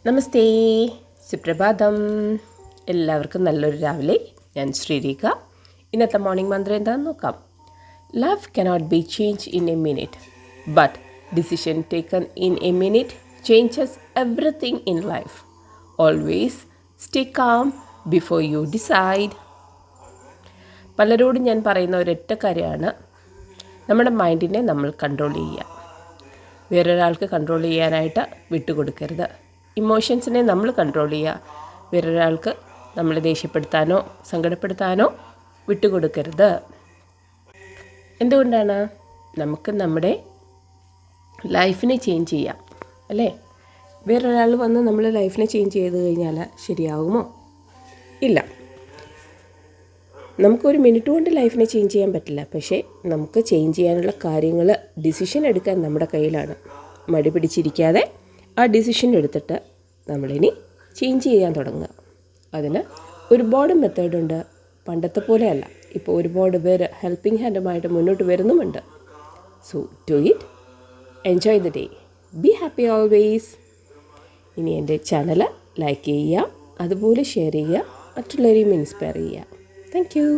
നമസ്തേ, സുപ്രഭാതം. എല്ലാവർക്കും നല്ലൊരു രാവിലെ. ഞാൻ ശ്രീരേഖ. ഇന്നത്തെ മോർണിംഗ് മന്ത്രം എന്താണെന്ന് നോക്കാം. Love cannot be change in A minute, but decision taken in A minute changes everything in life. Always stay calm before you decide. പലരോടും ഞാൻ പറയുന്ന ഒരൊറ്റ കാര്യമാണ്, നമ്മുടെ മൈൻഡിനെ നമ്മൾ കൺട്രോൾ ചെയ്യുക. വേറൊരാൾക്ക് കൺട്രോൾ ചെയ്യാനായിട്ട് വിട്ടുകൊടുക്കരുത്. ഇമോഷൻസിനെ നമ്മൾ കൺട്രോൾ ചെയ്യുക. വേറൊരാൾക്ക് നമ്മളെ ദേഷ്യപ്പെടുത്താനോ സങ്കടപ്പെടുത്താനോ വിട്ടുകൊടുക്കരുത്. എന്തുകൊണ്ടാണ്? നമുക്ക് നമ്മുടെ ലൈഫിനെ ചേഞ്ച് ചെയ്യാം, അല്ലേ? വേറൊരാൾ വന്ന് നമ്മൾ ലൈഫിനെ ചേഞ്ച് ചെയ്ത് കഴിഞ്ഞാൽ ശരിയാകുമോ? ഇല്ല. നമുക്കൊരു മിനിറ്റ് കൊണ്ട് ലൈഫിനെ ചേഞ്ച് ചെയ്യാൻ പറ്റില്ല. പക്ഷേ നമുക്ക് ചേഞ്ച് ചെയ്യാനുള്ള കാര്യങ്ങൾ, ഡിസിഷൻ എടുക്കാൻ നമ്മുടെ കയ്യിലാണ്. മടി പിടിച്ചിരിക്കാതെ ആ ഡിസിഷൻ എടുത്തിട്ട് നമ്മളിനി ചേഞ്ച് ചെയ്യാൻ തുടങ്ങുക. അതിന് ഒരുപാട് മെത്തേഡുണ്ട്. പണ്ടത്തെ പോലെയല്ല, ഇപ്പോൾ ഒരുപാട് പേര് ഹെൽപ്പിംഗ് ഹാൻഡുമായിട്ട് മുന്നോട്ട് വരുന്നുമുണ്ട്. So do it, enjoy the day, be happy always. ഇനി എൻ്റെ ചാനൽ ലൈക്ക് ചെയ്യുക, അതുപോലെ ഷെയർ ചെയ്യുക, മറ്റുള്ളവരെയും ഇൻസ്പയർ ചെയ്യുക. Thank you.